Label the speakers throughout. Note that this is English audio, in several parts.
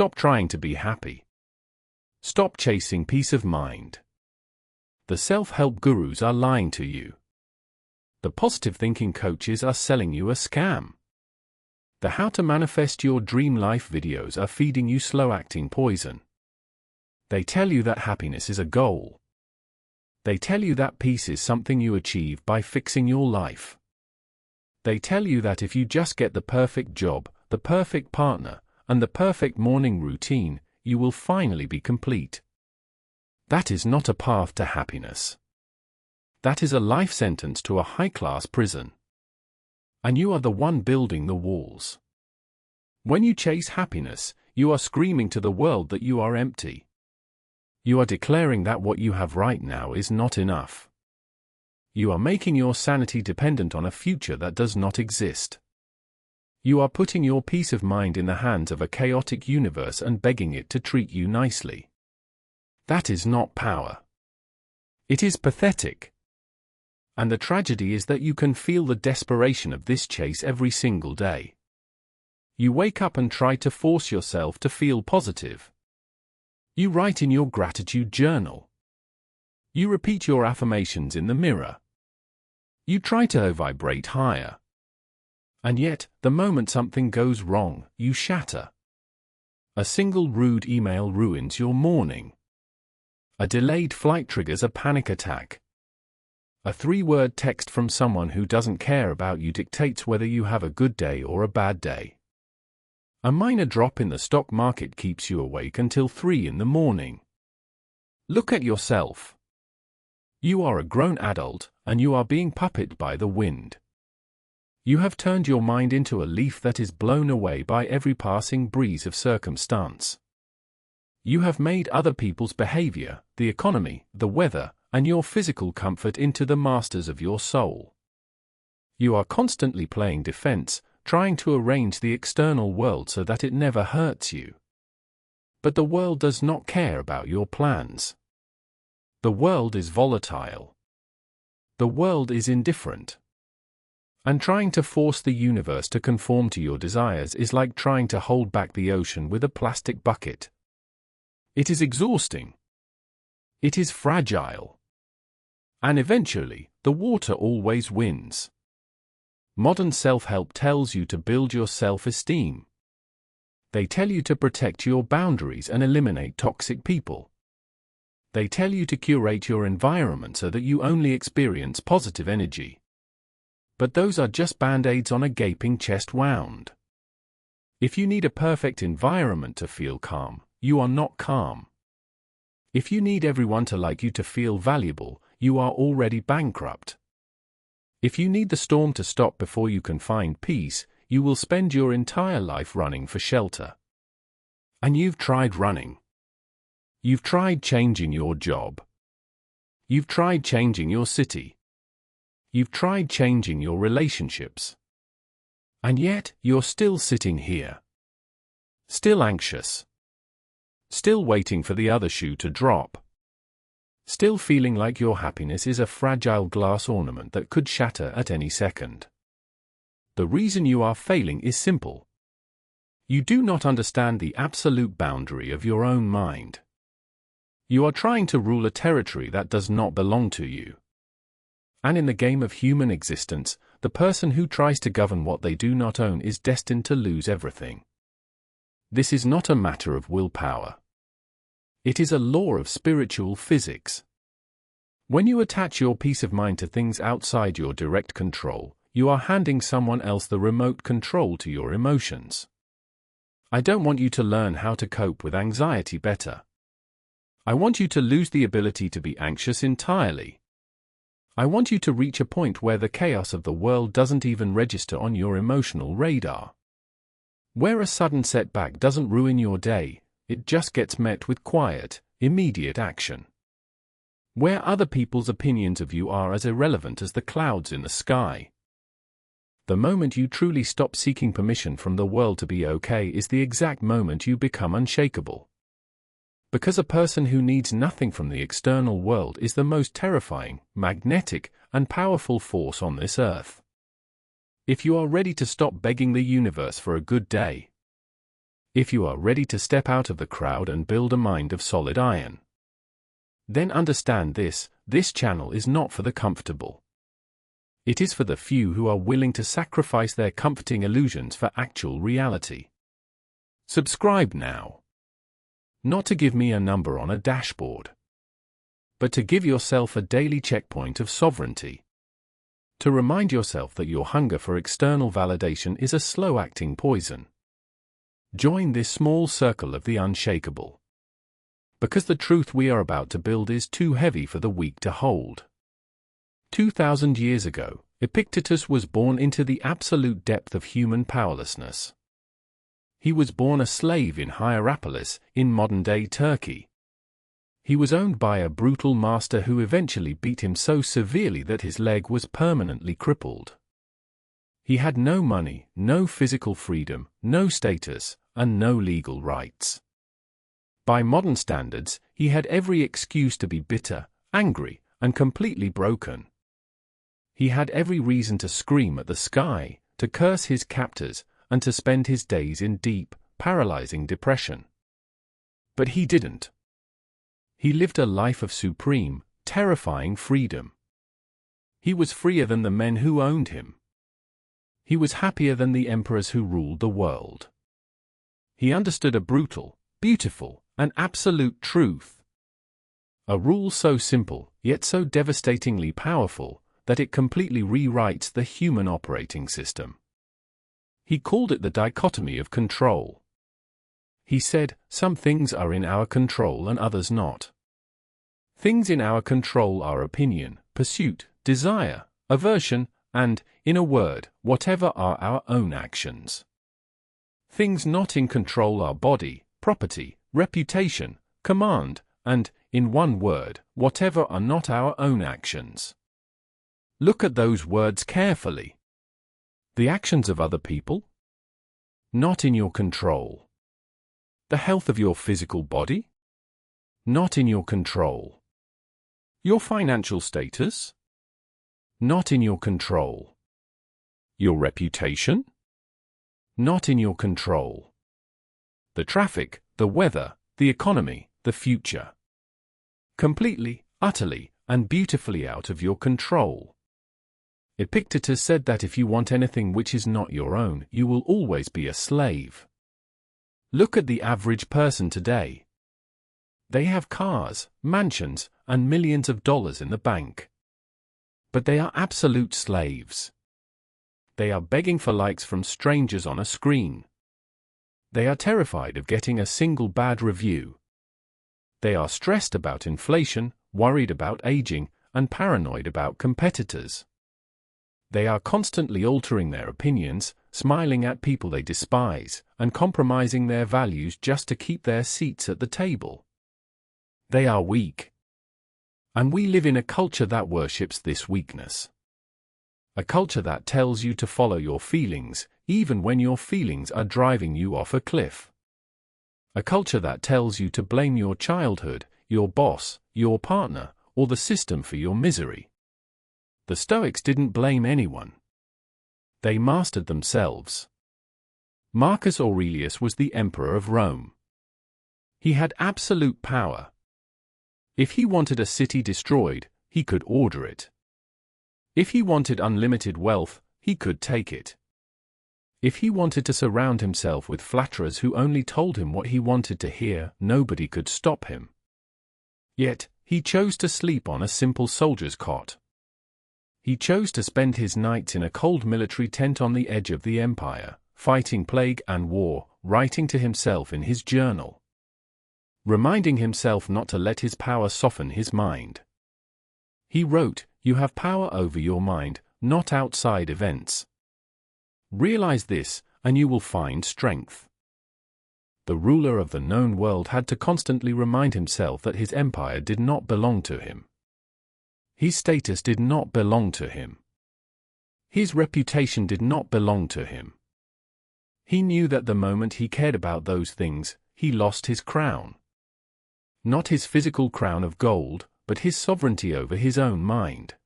Speaker 1: Stop trying to be happy. Stop chasing peace of mind. The self-help gurus are lying to you. The positive thinking coaches are selling you a scam. The How to Manifest Your Dream Life videos are feeding you slow-acting poison. They tell you that happiness is a goal. They tell you that peace is something you achieve by fixing your life. They tell you that if you just get the perfect job, the perfect partner, and the perfect morning routine, you will finally be complete. That is not a path to happiness. That is a life sentence to a high-class prison. And you are the one building the walls. When you chase happiness, you are screaming to the world that you are empty. You are declaring that what you have right now is not enough. You are making your sanity dependent on a future that does not exist. You are putting your peace of mind in the hands of a chaotic universe and begging it to treat you nicely. That is not power. It is pathetic. And the tragedy is that you can feel the desperation of this chase every single day. You wake up and try to force yourself to feel positive. You write in your gratitude journal. You repeat your affirmations in the mirror. You try to vibrate higher. And yet, the moment something goes wrong, you shatter. A single rude email ruins your morning. A delayed flight triggers a panic attack. A 3-word text from someone who doesn't care about you dictates whether you have a good day or a bad day. A minor drop in the stock market keeps you awake until 3 in the morning. Look at yourself. You are a grown adult, and you are being puppeted by the wind. You have turned your mind into a leaf that is blown away by every passing breeze of circumstance. You have made other people's behavior, the economy, the weather, and your physical comfort into the masters of your soul. You are constantly playing defense, trying to arrange the external world so that it never hurts you. But the world does not care about your plans. The world is volatile. The world is indifferent. And trying to force the universe to conform to your desires is like trying to hold back the ocean with a plastic bucket. It is exhausting. It is fragile. And eventually, the water always wins. Modern self-help tells you to build your self-esteem. They tell you to protect your boundaries and eliminate toxic people. They tell you to curate your environment so that you only experience positive energy. But those are just band-aids on a gaping chest wound. If you need a perfect environment to feel calm, you are not calm. If you need everyone to like you to feel valuable, you are already bankrupt. If you need the storm to stop before you can find peace, you will spend your entire life running for shelter. And you've tried running. You've tried changing your job. You've tried changing your city. You've tried changing your relationships. And yet, you're still sitting here. Still anxious. Still waiting for the other shoe to drop. Still feeling like your happiness is a fragile glass ornament that could shatter at any second. The reason you are failing is simple. You do not understand the absolute boundary of your own mind. You are trying to rule a territory that does not belong to you. And in the game of human existence, the person who tries to govern what they do not own is destined to lose everything. This is not a matter of willpower. It is a law of spiritual physics. When you attach your peace of mind to things outside your direct control, you are handing someone else the remote control to your emotions. I don't want you to learn how to cope with anxiety better. I want you to lose the ability to be anxious entirely. I want you to reach a point where the chaos of the world doesn't even register on your emotional radar. Where a sudden setback doesn't ruin your day, it just gets met with quiet, immediate action. Where other people's opinions of you are as irrelevant as the clouds in the sky. The moment you truly stop seeking permission from the world to be okay is the exact moment you become unshakable. Because a person who needs nothing from the external world is the most terrifying, magnetic, and powerful force on this earth. If you are ready to stop begging the universe for a good day, If you are ready to step out of the crowd and build a mind of solid iron, then understand this channel is not for the comfortable. It is for the few who are willing to sacrifice their comforting illusions for actual reality. Subscribe now. Not to give me a number on a dashboard, but to give yourself a daily checkpoint of sovereignty. To remind yourself that your hunger for external validation is a slow-acting poison. Join this small circle of the unshakable, because the truth we are about to build is too heavy for the weak to hold. 2,000 years ago, Epictetus was born into the absolute depth of human powerlessness. He was born a slave in Hierapolis, in modern-day Turkey. He was owned by a brutal master who eventually beat him so severely that his leg was permanently crippled. He had no money, no physical freedom, no status, and no legal rights. By modern standards, he had every excuse to be bitter, angry, and completely broken. He had every reason to scream at the sky, to curse his captors, and to spend his days in deep, paralyzing depression. But he didn't. He lived a life of supreme, terrifying freedom. He was freer than the men who owned him. He was happier than the emperors who ruled the world. He understood a brutal, beautiful, and absolute truth. A rule so simple, yet so devastatingly powerful, that it completely rewrites the human operating system. He called it the dichotomy of control. He said, some things are in our control and others not. Things in our control are opinion, pursuit, desire, aversion, and, in a word, whatever are our own actions. Things not in control are body, property, reputation, command, and, in one word, whatever are not our own actions. Look at those words carefully. The actions of other people? Not in your control. The health of your physical body? Not in your control. Your financial status? Not in your control. Your reputation? Not in your control. The traffic, the weather, the economy, the future. Completely, utterly, and beautifully out of your control. Epictetus said that if you want anything which is not your own, you will always be a slave. Look at the average person today. They have cars, mansions, and millions of dollars in the bank. But they are absolute slaves. They are begging for likes from strangers on a screen. They are terrified of getting a single bad review. They are stressed about inflation, worried about aging, and paranoid about competitors. They are constantly altering their opinions, smiling at people they despise, and compromising their values just to keep their seats at the table. They are weak. And we live in a culture that worships this weakness. A culture that tells you to follow your feelings, even when your feelings are driving you off a cliff. A culture that tells you to blame your childhood, your boss, your partner, or the system for your misery. The Stoics didn't blame anyone. They mastered themselves. Marcus Aurelius was the emperor of Rome. He had absolute power. If he wanted a city destroyed, he could order it. If he wanted unlimited wealth, he could take it. If he wanted to surround himself with flatterers who only told him what he wanted to hear, nobody could stop him. Yet, he chose to sleep on a simple soldier's cot. He chose to spend his nights in a cold military tent on the edge of the empire, fighting plague and war, writing to himself in his journal, reminding himself not to let his power soften his mind. He wrote, "You have power over your mind, not outside events. Realize this, and you will find strength." The ruler of the known world had to constantly remind himself that his empire did not belong to him. His status did not belong to him. His reputation did not belong to him. He knew that the moment he cared about those things, he lost his crown. Not his physical crown of gold, but his sovereignty over his own mind.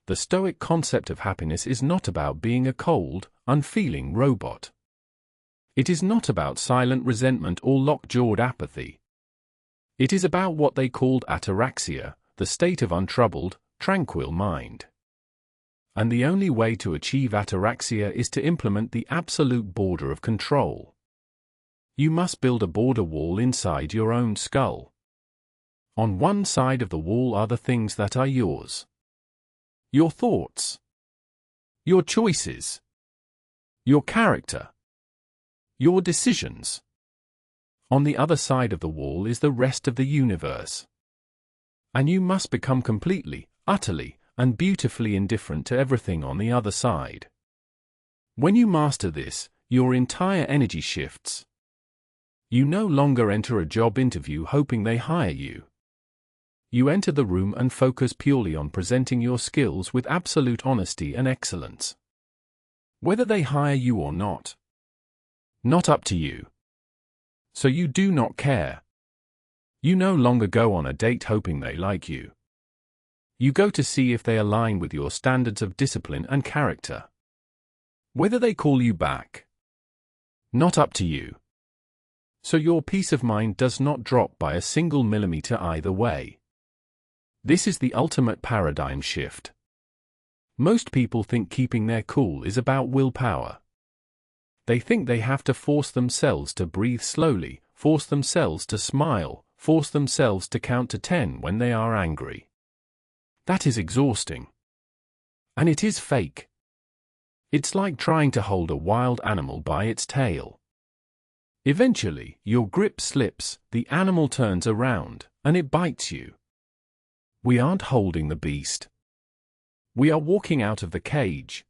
Speaker 1: The Stoic concept of happiness is not about being a cold, unfeeling robot. It is not about silent resentment or lockjawed apathy. It is about what they called ataraxia, the state of untroubled, tranquil mind. And the only way to achieve ataraxia is to implement the absolute border of control. You must build a border wall inside your own skull. On one side of the wall are the things that are yours. Your thoughts. Your choices. Your character. Your decisions. On the other side of the wall is the rest of the universe. And you must become completely, utterly, and beautifully indifferent to everything on the other side. When you master this, your entire energy shifts. You no longer enter a job interview hoping they hire you. You enter the room and focus purely on presenting your skills with absolute honesty and excellence. Whether they hire you or not. Not up to you. So you do not care. You no longer go on a date hoping they like you. You go to see if they align with your standards of discipline and character. Whether they call you back. Not up to you. So your peace of mind does not drop by a single millimeter either way. This is the ultimate paradigm shift. Most people think keeping their cool is about willpower. They think they have to force themselves to breathe slowly, force themselves to smile, force themselves to count to 10 when they are angry. That is exhausting. And it is fake. It's like trying to hold a wild animal by its tail. Eventually, your grip slips, the animal turns around, and it bites you. We aren't holding the beast. We are walking out of the cage.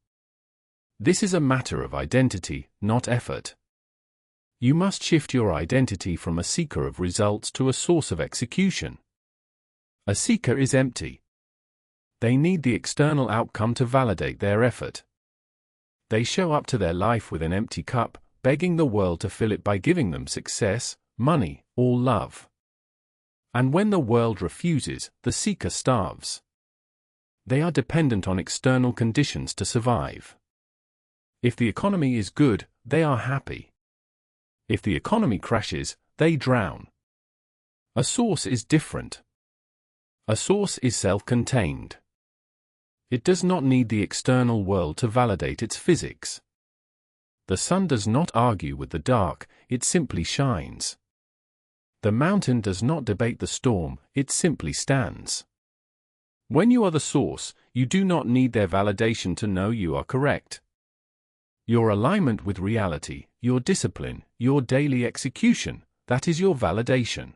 Speaker 1: This is a matter of identity, not effort. You must shift your identity from a seeker of results to a source of execution. A seeker is empty. They need the external outcome to validate their effort. They show up to their life with an empty cup, begging the world to fill it by giving them success, money, or love. And when the world refuses, the seeker starves. They are dependent on external conditions to survive. If the economy is good, they are happy. If the economy crashes, they drown. A source is different. A source is self-contained. It does not need the external world to validate its physics. The sun does not argue with the dark, it simply shines. The mountain does not debate the storm, it simply stands. When you are the source, you do not need their validation to know you are correct. Your alignment with reality, your discipline, your daily execution, that is your validation.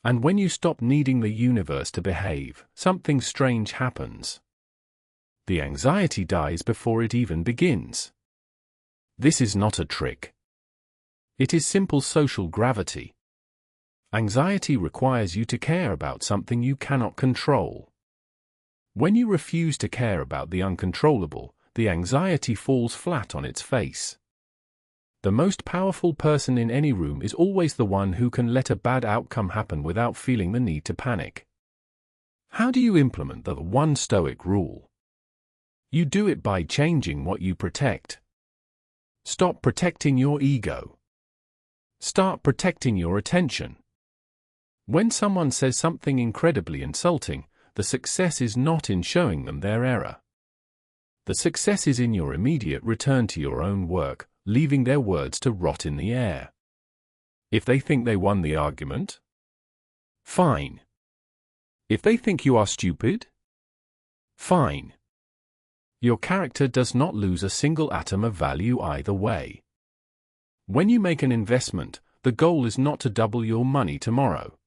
Speaker 1: And when you stop needing the universe to behave, something strange happens. The anxiety dies before it even begins. This is not a trick. It is simple social gravity. Anxiety requires you to care about something you cannot control. When you refuse to care about the uncontrollable, the anxiety falls flat on its face. The most powerful person in any room is always the one who can let a bad outcome happen without feeling the need to panic. How do you implement the one Stoic rule? You do it by changing what you protect. Stop protecting your ego. Start protecting your attention. When someone says something incredibly insulting, the success is not in showing them their error. The success is in your immediate return to your own work, leaving their words to rot in the air. If they think they won the argument, fine. If they think you are stupid, fine. Your character does not lose a single atom of value either way. When you make an investment, the goal is not to double your money tomorrow.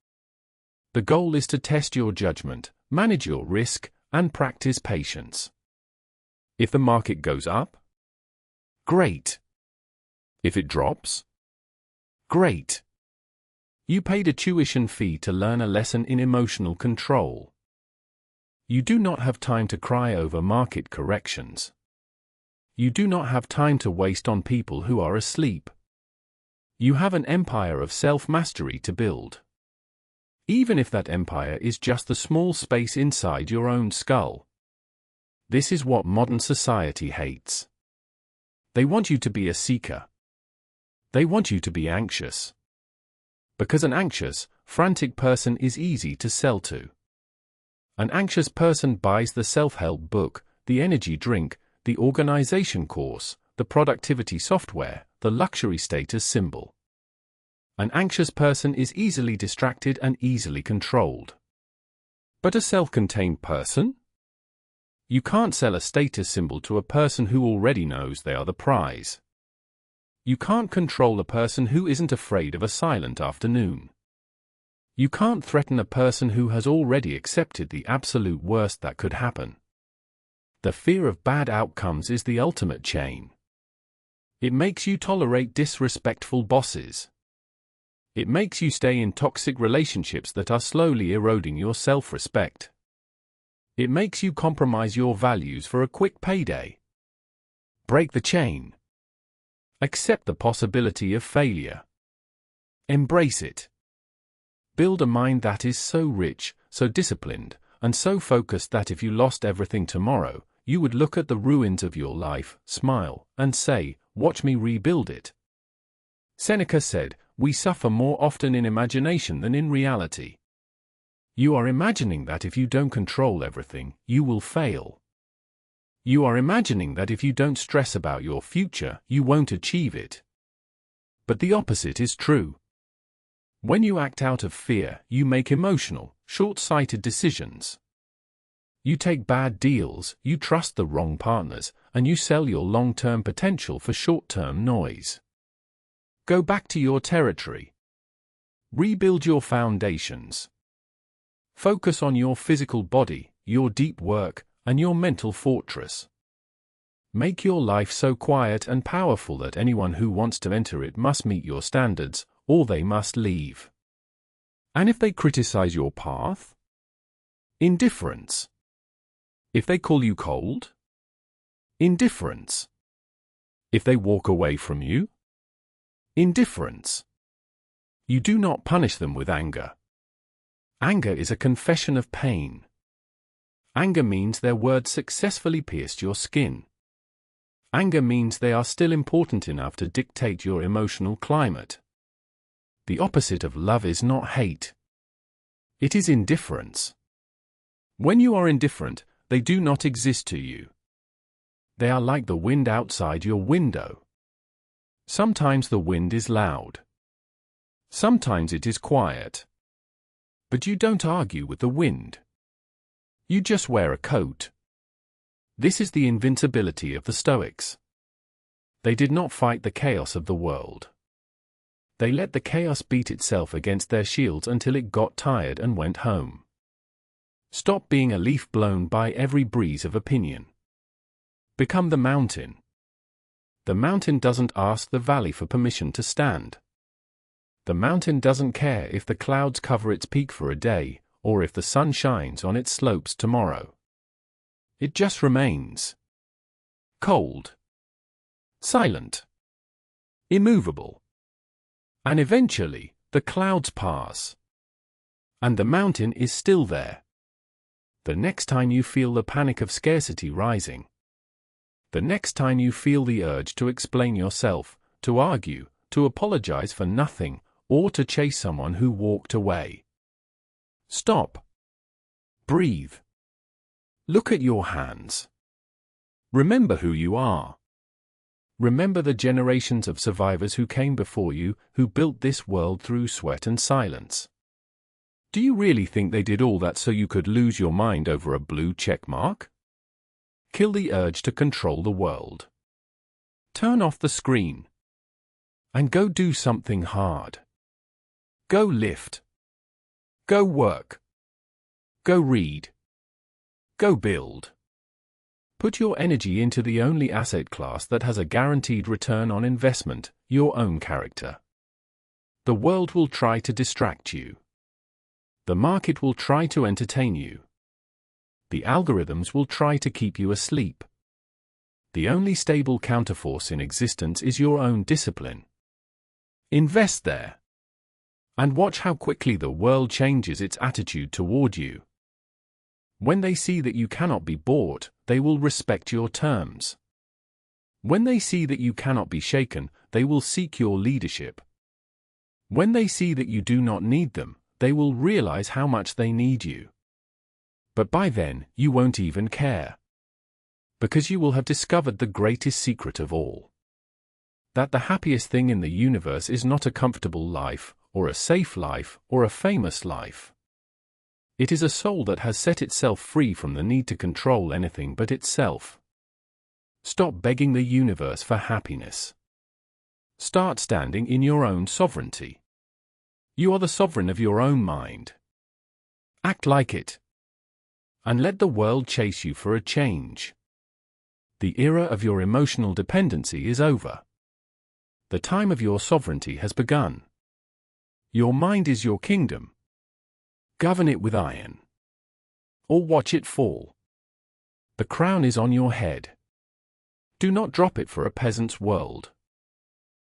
Speaker 1: The goal is to test your judgment, manage your risk, and practice patience. If the market goes up, great. If it drops, great. You paid a tuition fee to learn a lesson in emotional control. You do not have time to cry over market corrections. You do not have time to waste on people who are asleep. You have an empire of self-mastery to build. Even if that empire is just the small space inside your own skull. This is what modern society hates. They want you to be a seeker. They want you to be anxious. Because an anxious, frantic person is easy to sell to. An anxious person buys the self-help book, the energy drink, the organization course, the productivity software, the luxury status symbol. An anxious person is easily distracted and easily controlled. But a self-contained person? You can't sell a status symbol to a person who already knows they are the prize. You can't control a person who isn't afraid of a silent afternoon. You can't threaten a person who has already accepted the absolute worst that could happen. The fear of bad outcomes is the ultimate chain. It makes you tolerate disrespectful bosses. It makes you stay in toxic relationships that are slowly eroding your self-respect. It makes you compromise your values for a quick payday. Break the chain. Accept the possibility of failure. Embrace it. Build a mind that is so rich, so disciplined, and so focused that if you lost everything tomorrow, you would look at the ruins of your life, smile, and say, "Watch me rebuild it." Seneca said, "We suffer more often in imagination than in reality." You are imagining that if you don't control everything, you will fail. You are imagining that if you don't stress about your future, you won't achieve it. But the opposite is true. When you act out of fear, you make emotional, short-sighted decisions. You take bad deals, you trust the wrong partners, and you sell your long-term potential for short-term noise. Go back to your territory. Rebuild your foundations. Focus on your physical body, your deep work, and your mental fortress. Make your life so quiet and powerful that anyone who wants to enter it must meet your standards, or they must leave. And if they criticize your path? Indifference. If they call you cold? Indifference. If they walk away from you? Indifference. You do not punish them with anger. Anger is a confession of pain. Anger means their words successfully pierced your skin. Anger means they are still important enough to dictate your emotional climate. The opposite of love is not hate. It is indifference. When you are indifferent, they do not exist to you. They are like the wind outside your window. Sometimes the wind is loud. Sometimes it is quiet. But you don't argue with the wind. You just wear a coat. This is the invincibility of the Stoics. They did not fight the chaos of the world. They let the chaos beat itself against their shields until it got tired and went home. Stop being a leaf blown by every breeze of opinion. Become the mountain. The mountain doesn't ask the valley for permission to stand. The mountain doesn't care if the clouds cover its peak for a day, or if the sun shines on its slopes tomorrow. It just remains. Cold. Silent. Immovable. And eventually, the clouds pass. And the mountain is still there. The next time you feel the panic of scarcity rising. The next time you feel the urge to explain yourself, to argue, to apologize for nothing, or to chase someone who walked away. Stop. Breathe. Look at your hands. Remember who you are. Remember the generations of survivors who came before you, who built this world through sweat and silence. Do you really think they did all that so you could lose your mind over a blue check mark? Kill the urge to control the world. Turn off the screen. And go do something hard. Go lift. Go work. Go read. Go build. Put your energy into the only asset class that has a guaranteed return on investment, your own character. The world will try to distract you. The market will try to entertain you. The algorithms will try to keep you asleep. The only stable counterforce in existence is your own discipline. Invest there. And watch how quickly the world changes its attitude toward you. When they see that you cannot be bought, they will respect your terms. When they see that you cannot be shaken, they will seek your leadership. When they see that you do not need them, they will realize how much they need you. But by then, you won't even care. Because you will have discovered the greatest secret of all. That the happiest thing in the universe is not a comfortable life, or a safe life, or a famous life. It is a soul that has set itself free from the need to control anything but itself. Stop begging the universe for happiness. Start standing in your own sovereignty. You are the sovereign of your own mind. Act like it. And let the world chase you for a change. The era of your emotional dependency is over. The time of your sovereignty has begun. Your mind is your kingdom. Govern it with iron. Or watch it fall. The crown is on your head. Do not drop it for a peasant's world.